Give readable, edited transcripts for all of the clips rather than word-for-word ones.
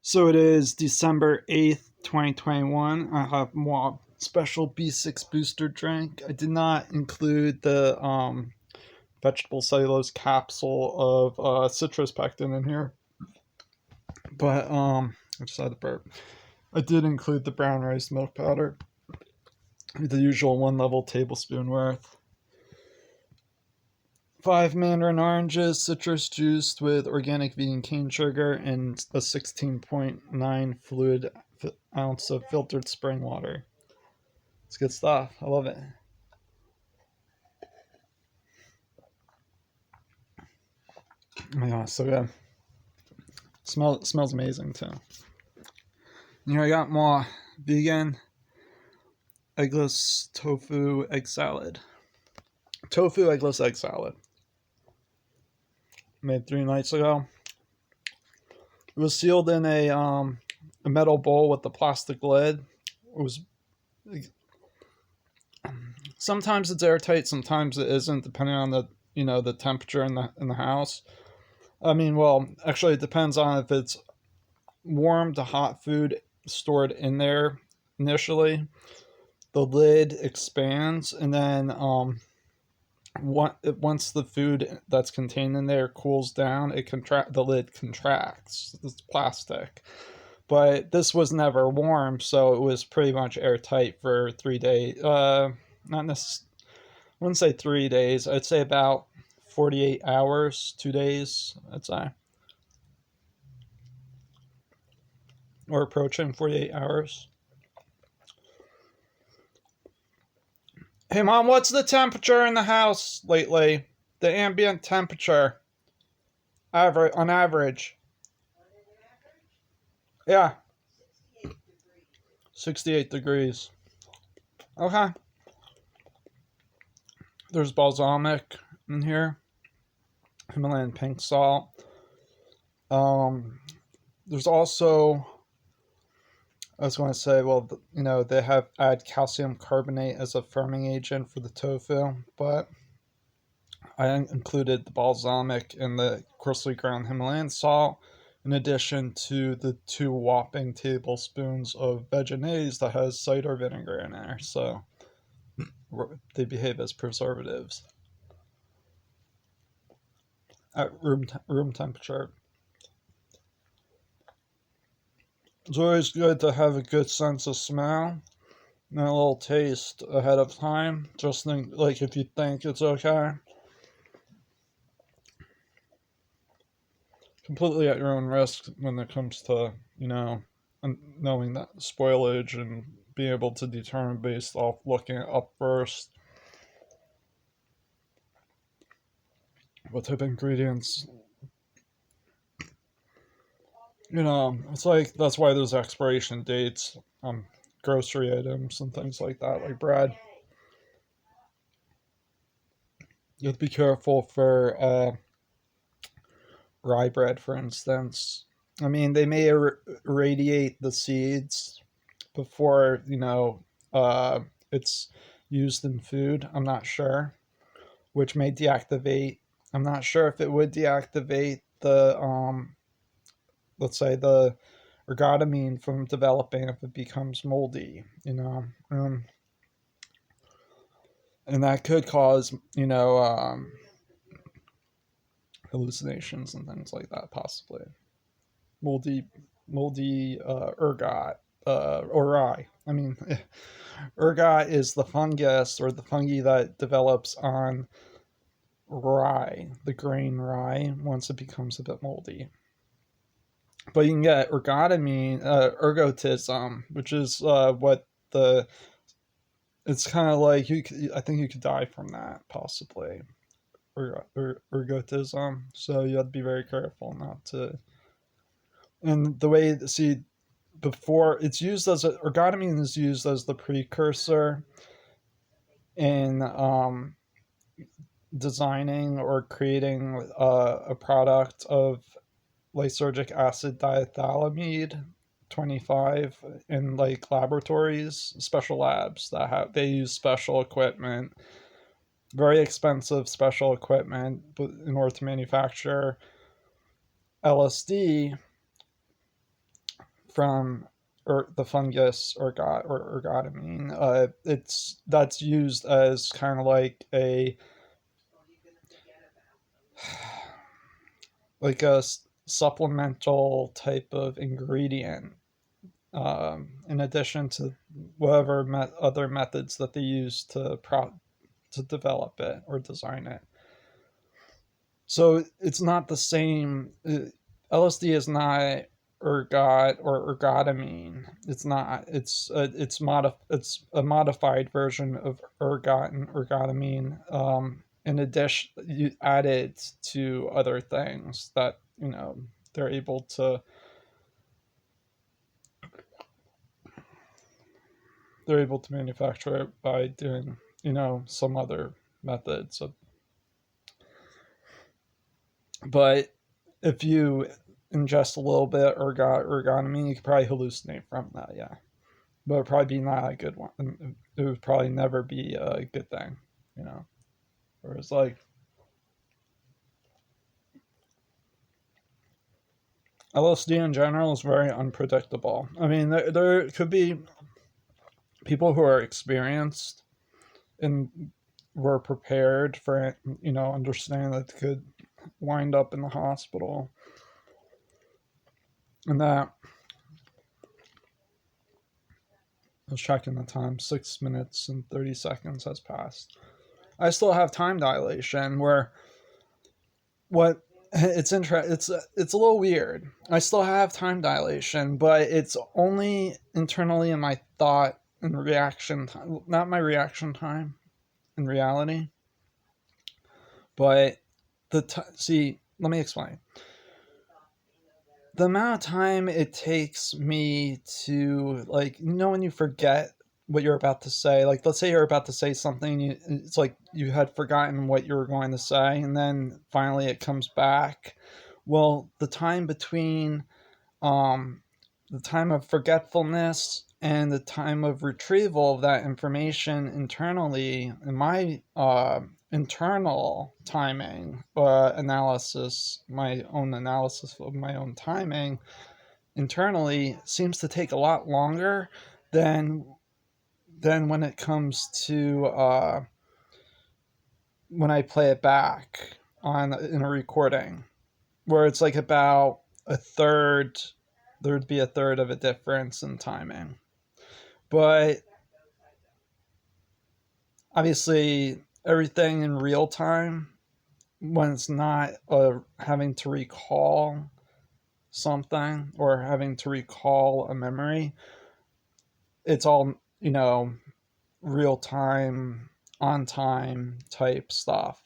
So it is December 8th, 2021. I have more special B6 booster drink. I did not include the vegetable cellulose capsule of citrus pectin in here, but I just had the burp. I did include the brown rice milk powder, the usual 1 level tablespoon worth. 5 mandarin oranges, citrus juiced with organic vegan cane sugar, and a 16.9 fluid ounce of filtered spring water. It's good stuff. I love it. Oh my gosh, so good. Smells amazing too. I got more vegan eggless tofu egg salad. Tofu eggless egg salad. Made 3 nights ago. It was sealed in a metal bowl with a plastic lid. It was sometimes it's airtight, sometimes it isn't, depending on the temperature in the house. I mean, well, actually, it depends on if it's warm to hot food stored in there initially. The lid expands, and then once the food that's contained in there cools down, the lid contracts. It's plastic, but this was never warm, so it was pretty much airtight for 3 days. Not necessarily. I wouldn't say 3 days. I'd say about 48 hours, 2 days, I'd say. Or approaching 48 hours. Hey, Mom, what's the temperature in the house lately? The ambient temperature. On average. Yeah. 68 degrees. Okay. There's balsamic in here. Himalayan pink salt. There's also, I was going to say, well, they add calcium carbonate as a firming agent for the tofu, but I included the balsamic and the coarsely ground Himalayan salt, in addition to the 2 whopping tablespoons of Vegenaise that has cider vinegar in there. So they behave as preservatives at room temperature. It's always good to have a good sense of smell and a little taste ahead of time. Just think, like, if you think it's okay. Completely at your own risk when it comes to, knowing that spoilage and being able to determine based off looking up first what type of ingredients. It's like that's why there's expiration dates on grocery items and things like that, like bread. You have to be careful for rye bread, for instance. I mean, they may irradiate the seeds before it's used in food. I'm not sure, which may deactivate. I'm not sure if it would deactivate the let's say the ergotamine from developing if it becomes moldy. And that could cause hallucinations and things like that, possibly. Moldy ergot, or rye. I mean, ergot is the fungus or the fungi that develops on rye, the grain rye, once it becomes a bit moldy. But you can get ergotism, which is what the. It's kind of like I think you could die from that, possibly. Ergotism. So you have to be very careful not to. And the way, before it's used as ergotamine is used as the precursor in designing or creating a product of lysergic acid diethylamide 25 in like laboratories, special labs they use special equipment, very expensive special equipment, in order to manufacture LSD from the fungus ergotamine. That's used as kind of like a supplemental type of ingredient, in addition to whatever other methods that they use to develop it or design it. So it's not the same. LSD is not ergotamine. It's not. It's a modified version of ergotamine. In addition, you add it to other things that they're able to manufacture it by doing some other methods of. But if you ingest a little bit ergotamine, you could probably hallucinate from that, yeah. But it'd probably be not a good one. It would probably never be a good thing, Whereas LSD in general is very unpredictable. I mean, there could be people who are experienced and were prepared for understand that they could wind up in the hospital, and that I was checking the time. 6 minutes and 30 seconds has passed. I still have time dilation where it's a little weird. I still have time dilation, but it's only internally in my thought and reaction time, not my reaction time in reality. But see, let me explain. The amount of time it takes me to, when you forget what you're about to say, let's say you're about to say something, it's like you had forgotten what you were going to say, and then finally it comes back. Well, the time between the time of forgetfulness and the time of retrieval of that information internally, in my internal timing analysis, my own analysis of my own timing internally, seems to take a lot longer than when it comes to when I play it back in a recording, where it's like about a third. There would be a third of a difference in timing. But obviously, everything in real time, when it's not having to recall something or having to recall a memory, it's all, real time, on time type stuff.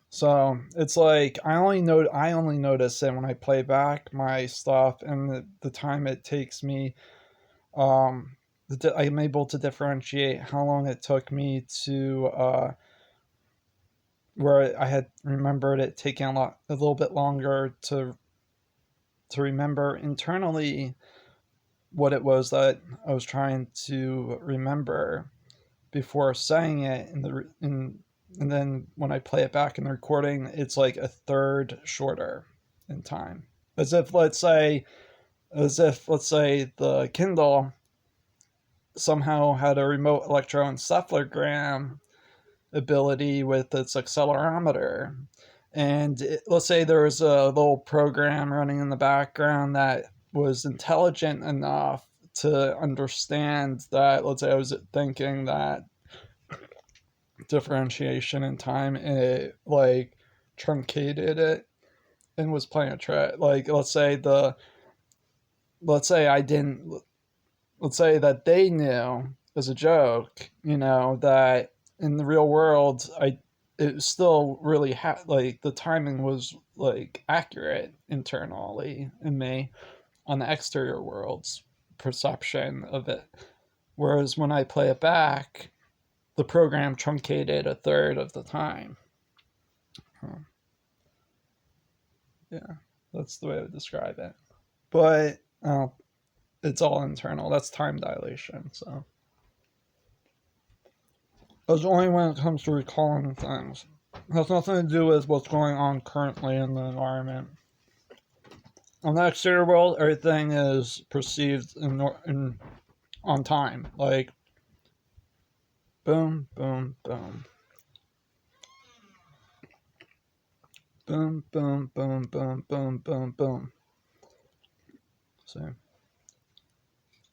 So it's like I only notice it when I play back my stuff, and the time it takes me. I'm able to differentiate how long it took me to where I had remembered it taking a little bit longer to remember internally what it was that I was trying to remember before saying it and then when I play it back in the recording, it's like a third shorter in time. As if let's say the Kindle somehow had a remote electroencephalogram ability with its accelerometer. And let's say there was a little program running in the background that was intelligent enough to understand that, let's say I was thinking that differentiation in time, and it truncated it and was playing a trick. Let's say that they knew as a joke, that in the real world, it was still really the timing was accurate internally in me on the exterior world's perception of it. Whereas when I play it back, the program truncated a third of the time. Yeah, that's the way I would describe it. But it's all internal. That's time dilation. So it's only when it comes to recalling things. It has nothing to do with what's going on currently in the environment. on the exterior world, everything is perceived in on time. Like boom, boom, boom, boom, boom, boom, boom, boom, boom, boom. So